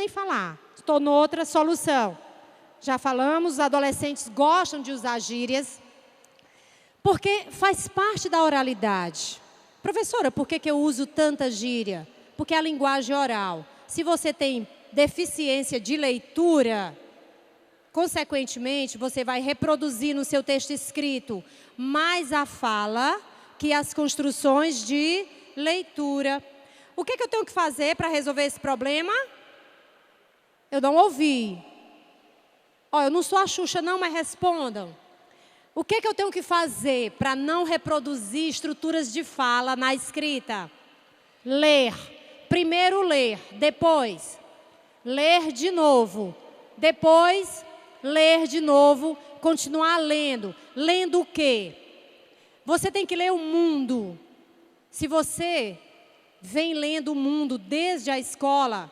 nem falar. Estou noutra solução. Já falamos, os adolescentes gostam de usar gírias, porque faz parte da oralidade. Professora, por que eu uso tanta gíria? Porque é a linguagem oral. Se você tem deficiência de leitura, consequentemente, você vai reproduzir no seu texto escrito mais a fala que as construções de leitura. O que eu tenho que fazer para resolver esse problema? Eu não ouvi. Eu não sou a Xuxa não, mas respondam. O que eu tenho que fazer para não reproduzir estruturas de fala na escrita? Ler. Primeiro ler, depois ler de novo, depois ler de novo, continuar lendo. Lendo o quê? Você tem que ler o mundo. Se você vem lendo o mundo desde a escola,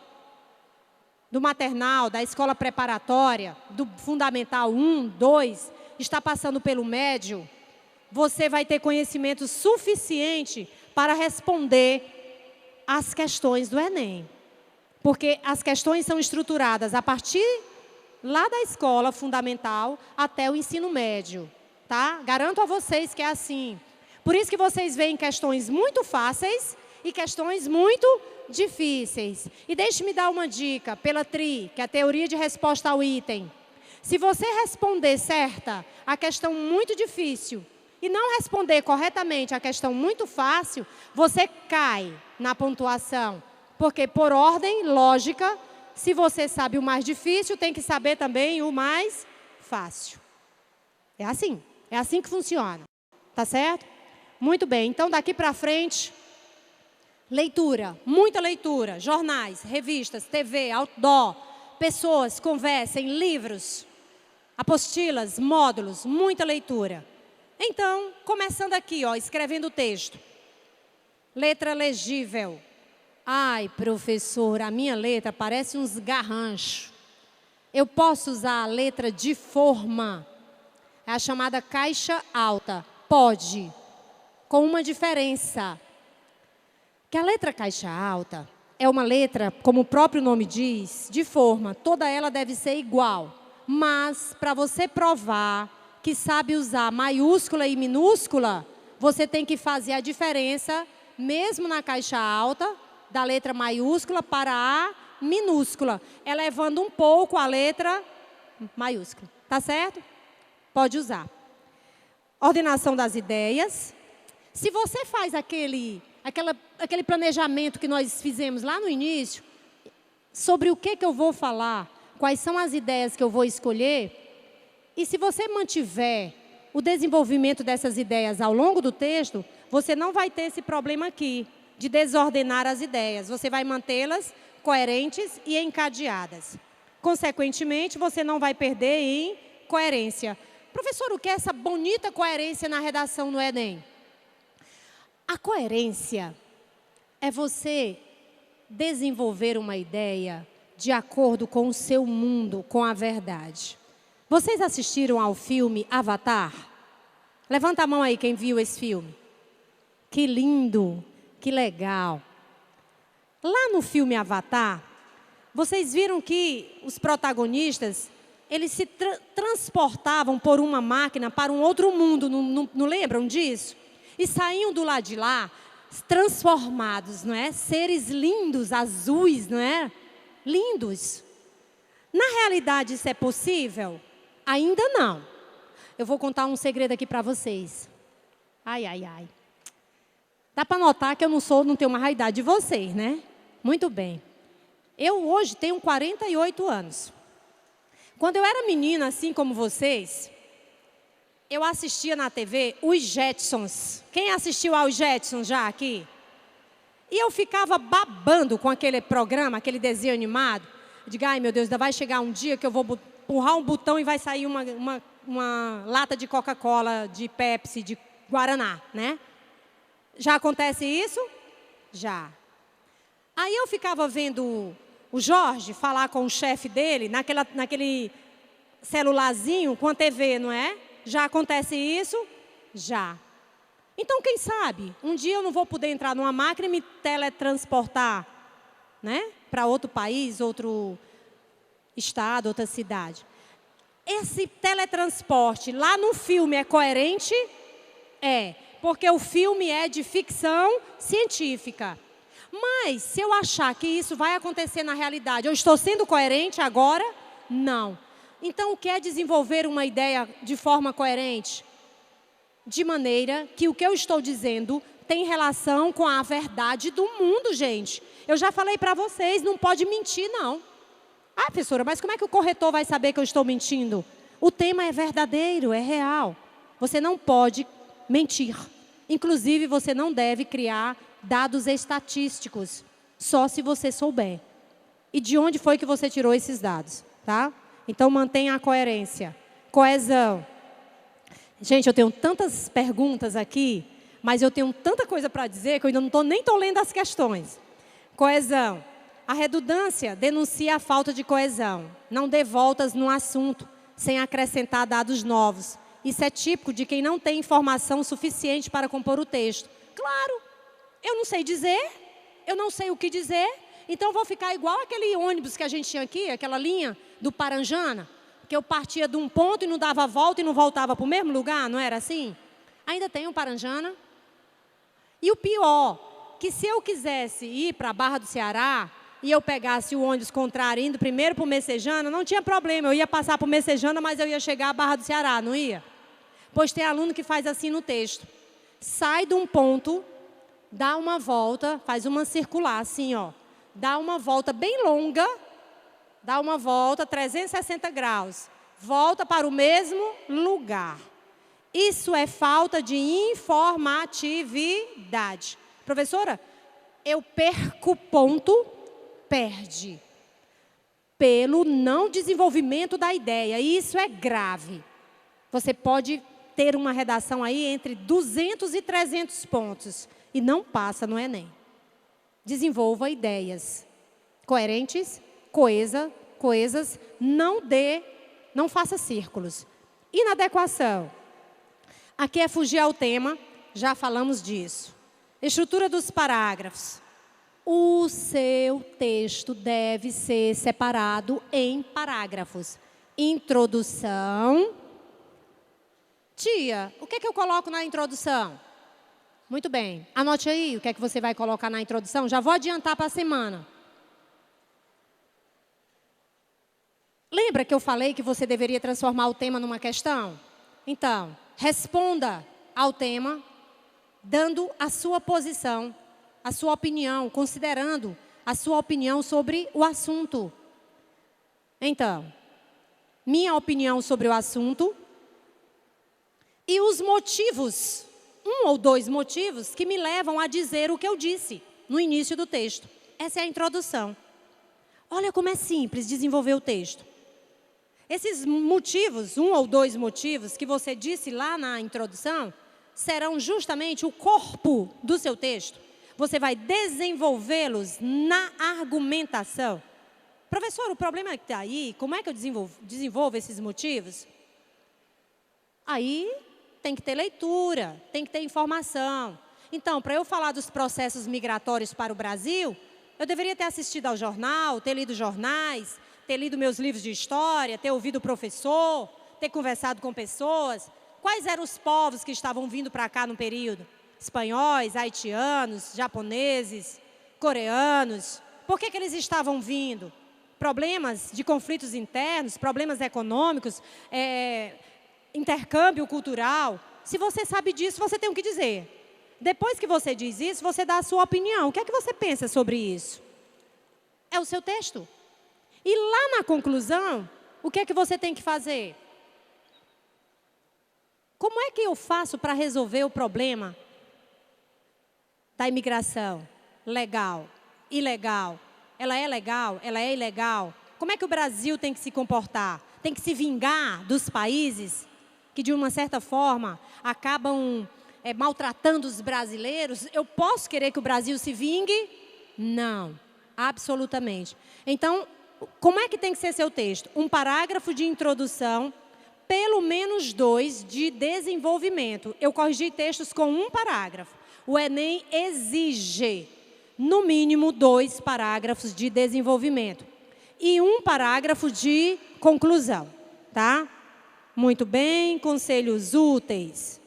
do maternal, da escola preparatória, do fundamental 1, 2, está passando pelo médio, você vai ter conhecimento suficiente para responder às questões do Enem. Porque as questões são estruturadas a partir lá da escola fundamental até o ensino médio, tá? Garanto a vocês que é assim. Por isso que vocês veem questões muito fáceis e questões muito difíceis. E deixe-me dar uma dica pela TRI, que é a teoria de resposta ao item. Se você responder certa a questão muito difícil e não responder corretamente a questão muito fácil, você cai na pontuação. Porque, por ordem lógica, se você sabe o mais difícil, tem que saber também o mais fácil. É assim que funciona. Tá certo? Muito bem, então daqui para frente, leitura, muita leitura, jornais, revistas, TV, outdoor, pessoas, conversem, livros, apostilas, módulos, muita leitura. Então, começando aqui, escrevendo o texto. Letra legível. Ai, professor, a minha letra parece uns garranchos. Eu posso usar a letra de forma, é a chamada caixa alta. Pode, com uma diferença. Que a letra caixa alta é uma letra, como o próprio nome diz, de forma. Toda ela deve ser igual. Mas, para você provar que sabe usar maiúscula e minúscula, você tem que fazer a diferença, mesmo na caixa alta, da letra maiúscula para a minúscula, elevando um pouco a letra maiúscula. Tá certo? Pode usar. Ordenação das ideias. Se você faz aquele planejamento que nós fizemos lá no início, sobre o que eu vou falar, quais são as ideias que eu vou escolher, e se você mantiver o desenvolvimento dessas ideias ao longo do texto, você não vai ter esse problema aqui, de desordenar as ideias. Você vai mantê-las coerentes e encadeadas. Consequentemente, você não vai perder em coerência. Professor, o que é essa bonita coerência na redação no Enem? A coerência é você desenvolver uma ideia de acordo com o seu mundo, com a verdade. Vocês assistiram ao filme Avatar? Levanta a mão aí quem viu esse filme. Que lindo, que legal. Lá no filme Avatar, vocês viram que os protagonistas, eles se transportavam por uma máquina para um outro mundo, não lembram disso? E saíam do lado de lá, transformados, não é? Seres lindos, azuis, não é? Lindos. Na realidade, isso é possível? Ainda não. Eu vou contar um segredo aqui para vocês. Ai, ai, ai. Dá para notar que eu não tenho uma idade de vocês, né? Muito bem. Eu hoje tenho 48 anos. Quando eu era menina, assim como vocês, eu assistia na TV os Jetsons. Quem assistiu aos Jetsons já aqui? E eu ficava babando com aquele programa, aquele desenho animado. Eu digo, ai meu Deus, ainda vai chegar um dia que eu vou empurrar um botão e vai sair uma lata de Coca-Cola, de Pepsi, de Guaraná, né? Já acontece isso? Já. Aí eu ficava vendo o Jorge falar com o chefe dele, naquele celularzinho com a TV, não é? Já acontece isso? Já. Então, quem sabe, um dia eu não vou poder entrar numa máquina e me teletransportar né? Para outro país, outro estado, outra cidade. Esse teletransporte lá no filme é coerente? É, porque o filme é de ficção científica. Mas, se eu achar que isso vai acontecer na realidade, eu estou sendo coerente agora? Não. Então, o que é desenvolver uma ideia de forma coerente? De maneira que o que eu estou dizendo tem relação com a verdade do mundo, gente. Eu já falei para vocês, não pode mentir, não. Ah, professora, mas como é que o corretor vai saber que eu estou mentindo? O tema é verdadeiro, é real. Você não pode mentir. Inclusive, você não deve criar dados estatísticos, só se você souber. E de onde foi que você tirou esses dados, tá? Então, mantenha a coerência. Coesão. Gente, eu tenho tantas perguntas aqui, mas eu tenho tanta coisa para dizer que eu ainda não estou nem lendo as questões. Coesão. A redundância denuncia a falta de coesão. Não dê voltas no assunto, sem acrescentar dados novos. Isso é típico de quem não tem informação suficiente para compor o texto. Claro, eu não sei dizer, eu não sei o que dizer, então vou ficar igual aquele ônibus que a gente tinha aqui, aquela linha do Paranjana, que eu partia de um ponto e não dava volta e não voltava para o mesmo lugar, não era assim? Ainda tem um Paranjana. E o pior, que se eu quisesse ir para a Barra do Ceará e eu pegasse o ônibus contrário indo primeiro para o Messejana, não tinha problema, eu ia passar para o Messejana, mas eu ia chegar à Barra do Ceará, não ia? Pois tem aluno que faz assim no texto. Sai de um ponto, dá uma volta, faz uma circular assim, ó. Dá uma volta bem longa, dá uma volta 360 graus. Volta para o mesmo lugar. Isso é falta de informatividade. Professora, eu perco ponto, perde. Pelo não desenvolvimento da ideia. Isso é grave. Você pode ter uma redação aí entre 200 e 300 pontos. E não passa no Enem. Desenvolva ideias coerentes, coesas, não faça círculos. Inadequação. Aqui é fugir ao tema, já falamos disso. Estrutura dos parágrafos. O seu texto deve ser separado em parágrafos. Introdução. Tia, o que é que eu coloco na introdução? Muito bem. Anote aí o que é que você vai colocar na introdução. Já vou adiantar para a semana. Lembra que eu falei que você deveria transformar o tema numa questão? Então, responda ao tema, dando a sua posição, a sua opinião, considerando a sua opinião sobre o assunto. Então, minha opinião sobre o assunto e os motivos, um ou dois motivos que me levam a dizer o que eu disse no início do texto. Essa é a introdução. Olha como é simples desenvolver o texto. Esses motivos, um ou dois motivos que você disse lá na introdução, serão justamente o corpo do seu texto. Você vai desenvolvê-los na argumentação. Professor, o problema é que está aí, como é que eu desenvolvo esses motivos? Aí tem que ter leitura, tem que ter informação. Então, para eu falar dos processos migratórios para o Brasil, eu deveria ter assistido ao jornal, ter lido jornais, ter lido meus livros de história, ter ouvido o professor, ter conversado com pessoas. Quais eram os povos que estavam vindo para cá no período? Espanhóis, haitianos, japoneses, coreanos. Por que eles estavam vindo? Problemas de conflitos internos, problemas econômicos, intercâmbio cultural. Se você sabe disso, você tem o que dizer. Depois que você diz isso, você dá a sua opinião. O que é que você pensa sobre isso? É o seu texto. E lá na conclusão, o que é que você tem que fazer? Como é que eu faço para resolver o problema da imigração? Legal, ilegal. Ela é legal? Ela é ilegal? Como é que o Brasil tem que se comportar? Tem que se vingar dos países que, de uma certa forma, acabam maltratando os brasileiros? Eu posso querer que o Brasil se vingue? Não, absolutamente. Então, como é que tem que ser seu texto? Um parágrafo de introdução, pelo menos 2 de desenvolvimento. Eu corrigi textos com um parágrafo. O Enem exige no mínimo 2 parágrafos de desenvolvimento e 1 parágrafo de conclusão, tá? Muito bem, conselhos úteis.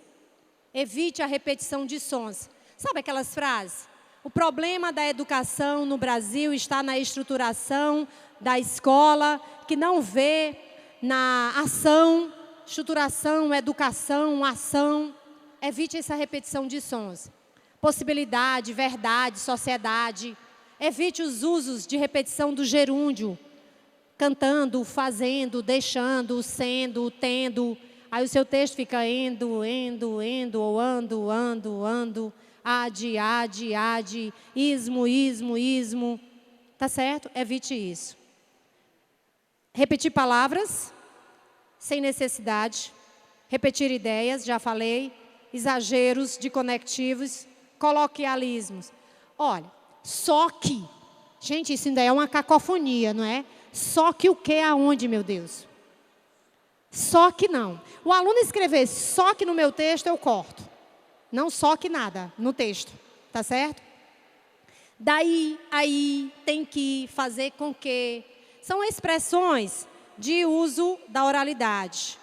Evite a repetição de sons. Sabe aquelas frases? O problema da educação no Brasil está na estruturação da escola, que não vê na ação, estruturação, educação, ação. Evite essa repetição de sons. Possibilidade, verdade, sociedade. Evite os usos de repetição do gerúndio. Cantando, fazendo, deixando, sendo, tendo. Aí o seu texto fica endo, ou ando, ade, ismo. Tá certo? Evite isso. Repetir palavras sem necessidade. Repetir ideias, já falei. Exageros de conectivos, coloquialismos. Olha, só que... Gente, isso ainda é uma cacofonia, não é? Só que o que aonde, meu Deus? Só que não. O aluno escrever só que no meu texto, eu corto. Não só que nada no texto, tá certo? Daí, aí, tem que, fazer com que. São expressões de uso da oralidade.